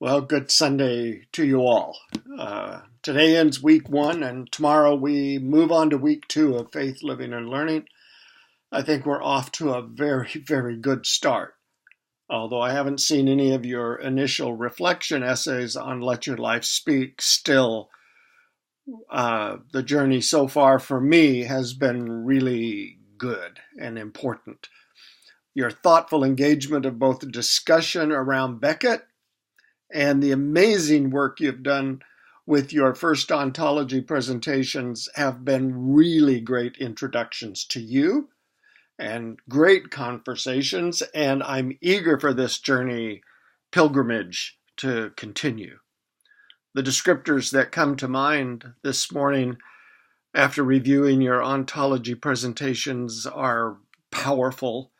Well, good Sunday to you all. Today ends week one, and tomorrow we move on to week two of Faith, Living, and Learning. I think we're off to a very, very good start. Although I haven't seen any of your initial reflection essays on Let Your Life Speak, still, the journey so far for me has been really good and important. Your thoughtful engagement of both the discussion around Beckett and the amazing work you've done with your first ontology presentations have been really great introductions to you and great conversations, and I'm eager for this journey pilgrimage to continue. The descriptors that come to mind this morning after reviewing your ontology presentations are powerful,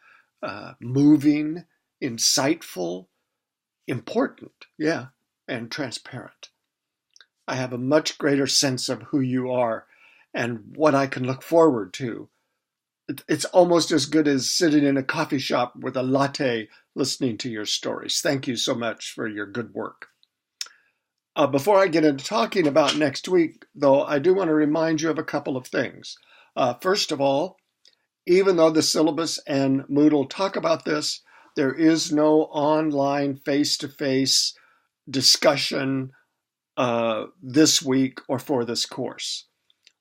moving, insightful, important, and transparent. I have a much greater sense of who you are and what I can look forward to. It's almost as good as sitting in a coffee shop with a latte listening to your stories. Thank you so much for your good work. Before I get into talking about next week, though, I do want to remind you of a couple of things. First of all, even though the syllabus and Moodle talk about this, there is no online face-to-face discussion this week or for this course.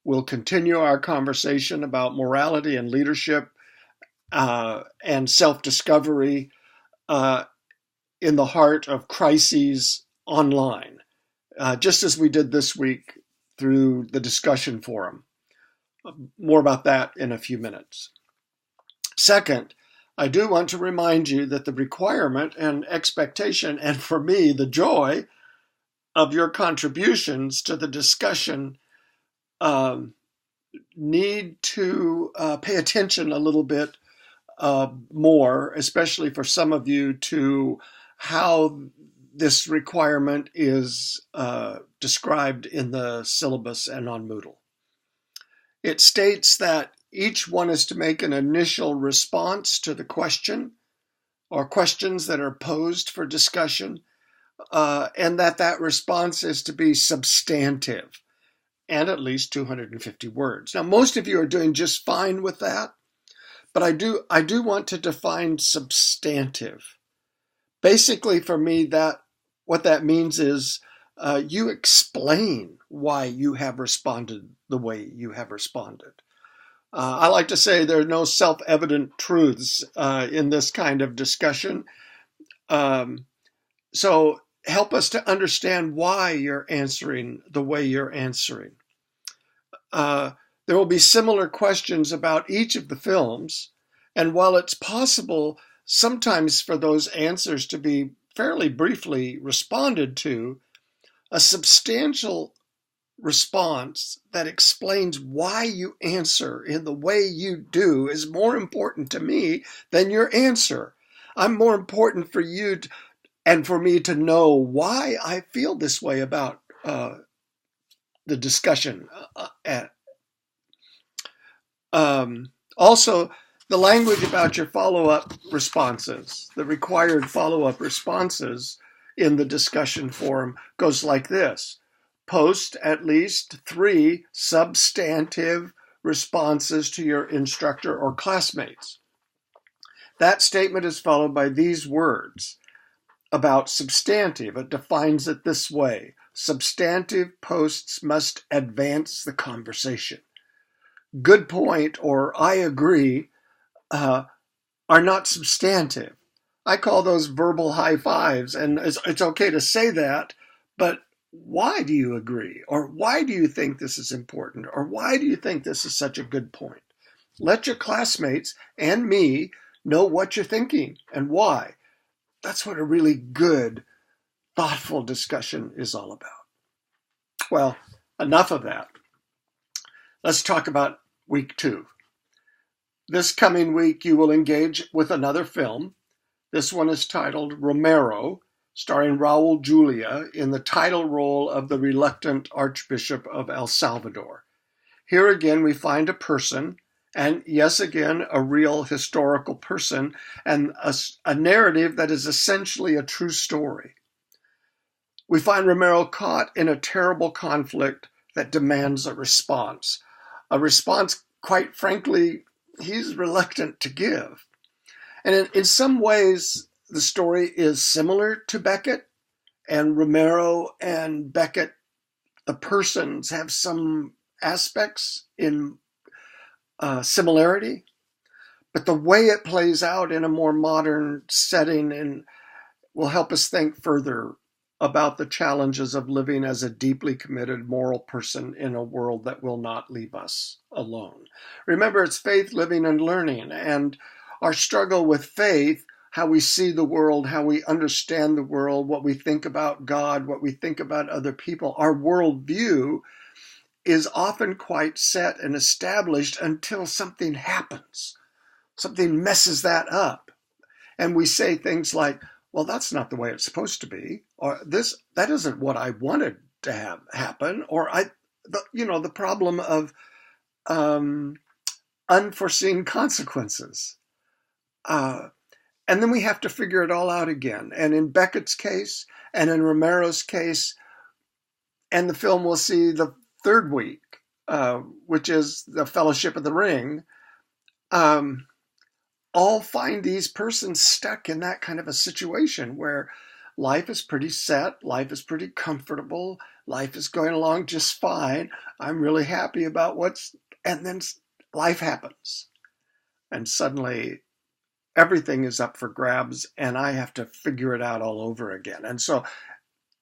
We'll continue our conversation about morality and leadership and self-discovery in the heart of crises online, just as we did this week through the discussion forum. More about that in a few minutes. Second, I do want to remind you that the requirement and expectation, and for me, the joy of your contributions to the discussion need to pay attention a little bit more, especially for some of you, to how this requirement is described in the syllabus and on Moodle. It states that each one is to make an initial response to the question or questions that are posed for discussion, and that response is to be substantive and at least 250 words. Now, most of you are doing just fine with that, but I do want to define substantive. Basically, for me, what that means is you explain why you have responded the way you have responded. I like to say there are no self-evident truths in this kind of discussion. So help us to understand why you're answering the way you're answering. There will be similar questions about each of the films, and while it's possible sometimes for those answers to be fairly briefly responded to, a substantial response that explains why you answer in the way you do is more important to me than your answer. I'm more important for you and for me to know why I feel this way about the discussion. Also, the language about your follow-up responses, the required follow-up responses in the discussion forum goes like this. Post at least 3 substantive responses to your instructor or classmates. That statement is followed by these words about substantive. It defines it this way. Substantive posts must advance the conversation. Good point or I agree are not substantive. I call those verbal high fives, and it's okay to say that, but why do you agree? Or why do you think this is important? Or why do you think this is such a good point? Let your classmates and me know what you're thinking and why. That's what a really good, thoughtful discussion is all about. Well, enough of that. Let's talk about week 2. This coming week, you will engage with another film. This one is titled Romero, starring Raul Julia in the title role of the reluctant Archbishop of El Salvador. Here again, we find a person, and yes, again, a real historical person, and a narrative that is essentially a true story. We find Romero caught in a terrible conflict that demands a response. A response, quite frankly, he's reluctant to give. And in some ways, the story is similar to Beckett, and Romero and Beckett, the persons, have some aspects in similarity. But the way it plays out in a more modern setting will help us think further about the challenges of living as a deeply committed moral person in a world that will not leave us alone. Remember, it's faith, living, and learning, and our struggle with faith, how we see the world, how we understand the world, what we think about God, what we think about other people, our worldview is often quite set and established until something happens. Something messes that up. And we say things like, well, that's not the way it's supposed to be, or that isn't what I wanted to have happen, or the problem of unforeseen consequences. And then we have to figure it all out again. And in Beckett's case, and in Romero's case, and the film we'll see the third week, which is the Fellowship of the Ring, all find these persons stuck in that kind of a situation where life is pretty set, life is pretty comfortable, life is going along just fine. I'm really happy about and then life happens. And suddenly everything is up for grabs and I have to figure it out all over again. And so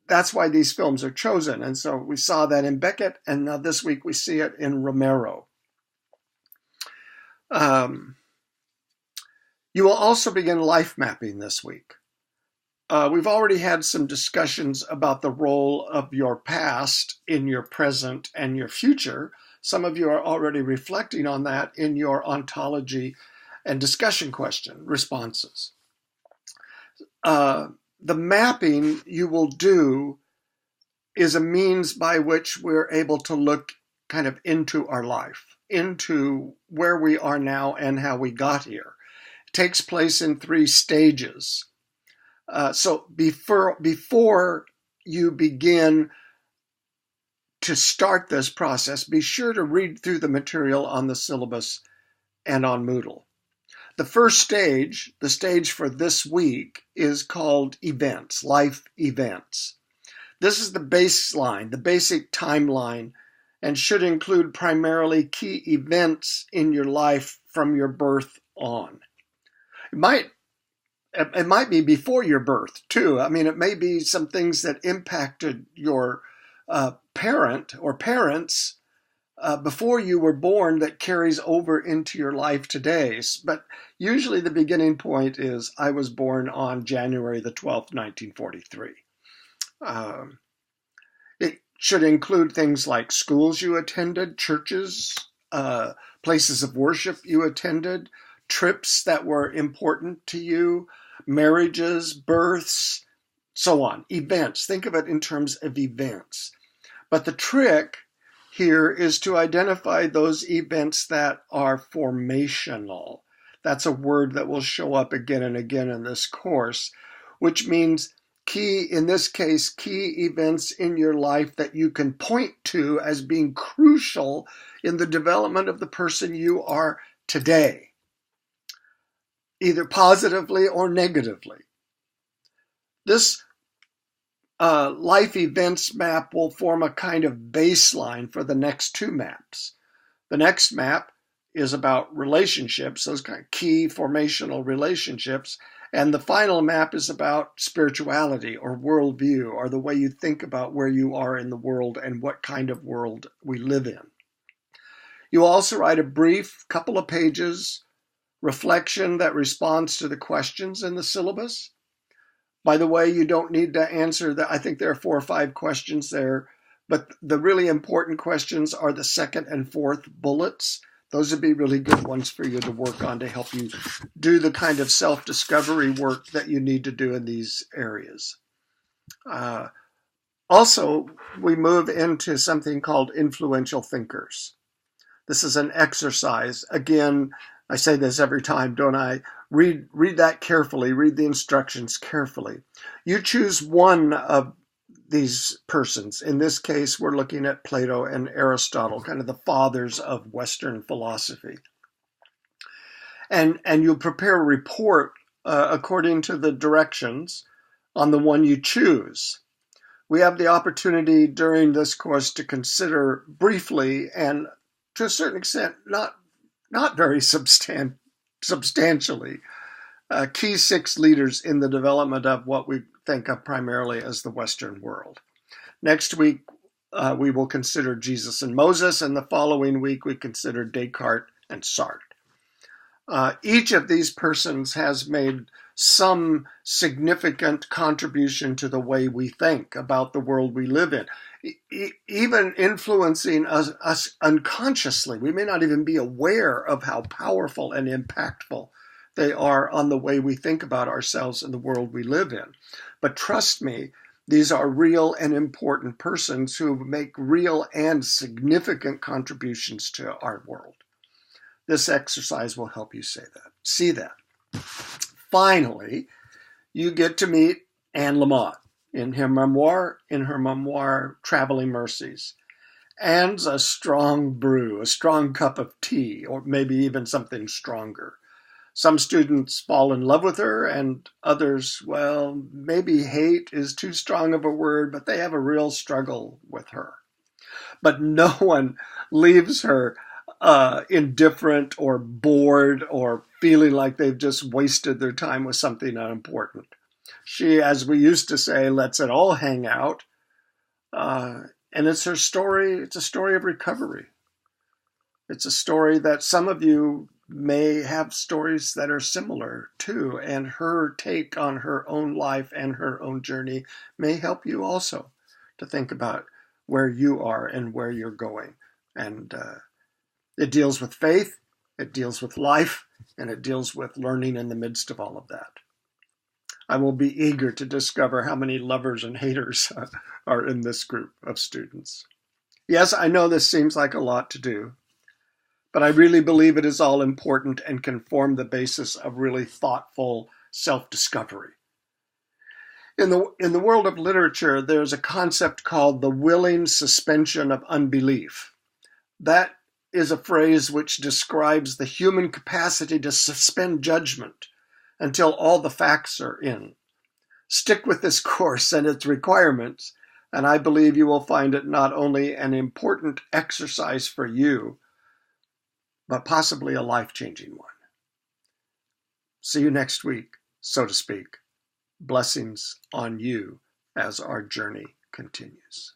that's why these films are chosen. And so we saw that in Beckett, and now this week we see it in Romero. You will also begin life mapping this week. We've already had some discussions about the role of your past in your present and your future. Some of you are already reflecting on that in your ontology and discussion question responses. The mapping you will do is a means by which we're able to look kind of into our life, into where we are now and how we got here. Takes place in 3 stages. So before you begin to start this process, be sure to read through the material on the syllabus and on Moodle. The first stage, the stage for this week, is called events, life events. This is the baseline, the basic timeline, and should include primarily key events in your life from your birth on. It might be before your birth, too. I mean, it may be some things that impacted your parent or parents before you were born that carries over into your life today. But usually the beginning point is, I was born on January the 12th, 1943. It should include things like schools you attended, churches, places of worship you attended, trips that were important to you, marriages, births, so on, events. Think of it in terms of events. But the trick here is to identify those events that are formational. That's a word that will show up again and again in this course, which means in this case, key events in your life that you can point to as being crucial in the development of the person you are today, either positively or negatively. This life events map will form a kind of baseline for the next 2 maps. The next map is about relationships, those kind of key formational relationships, and the final map is about spirituality or worldview, or the way you think about where you are in the world and what kind of world we live in. You also write a brief couple of pages reflection that responds to the questions in the syllabus. By the way, you don't need to answer that. I think there are 4 or 5 questions there, but the really important questions are the 2nd and 4th bullets. Those would be really good ones for you to work on to help you do the kind of self-discovery work that you need to do in these areas. Also, we move into something called influential thinkers. This is an exercise. Again, I say this every time, don't I? Read that carefully. Read the instructions carefully. You choose one of these persons. In this case, we're looking at Plato and Aristotle, kind of the fathers of Western philosophy. And you'll prepare a report according to the directions on the one you choose. We have the opportunity during this course to consider briefly and to a certain extent, not very substantially, key 6 leaders in the development of what we think of primarily as the Western world. Next week, we will consider Jesus and Moses, and the following week we consider Descartes and Sartre. Each of these persons has made some significant contribution to the way we think about the world we live in, even influencing us unconsciously. We may not even be aware of how powerful and impactful they are on the way we think about ourselves and the world we live in. But trust me, these are real and important persons who make real and significant contributions to our world. This exercise will help you see that. Finally, you get to meet Anne Lamott in her memoir, Traveling Mercies. Anne's a strong brew, a strong cup of tea, or maybe even something stronger. Some students fall in love with her, and others, well, maybe hate is too strong of a word, but they have a real struggle with her. But no one leaves her indifferent or bored or feeling like they've just wasted their time with something unimportant. She, as we used to say, lets it all hang out. And it's her story. It's a story of recovery. It's a story that some of you may have stories that are similar to, and her take on her own life and her own journey may help you also to think about where you are and where you're going. And it deals with faith, it deals with life, and it deals with learning in the midst of all of that. I will be eager to discover how many lovers and haters are in this group of students. Yes, I know this seems like a lot to do, but I really believe it is all important and can form the basis of really thoughtful self-discovery. In the world of literature, there's a concept called the willing suspension of unbelief. That is a phrase which describes the human capacity to suspend judgment until all the facts are in. Stick with this course and its requirements, and I believe you will find it not only an important exercise for you, but possibly a life-changing one. See you next week, so to speak. Blessings on you as our journey continues.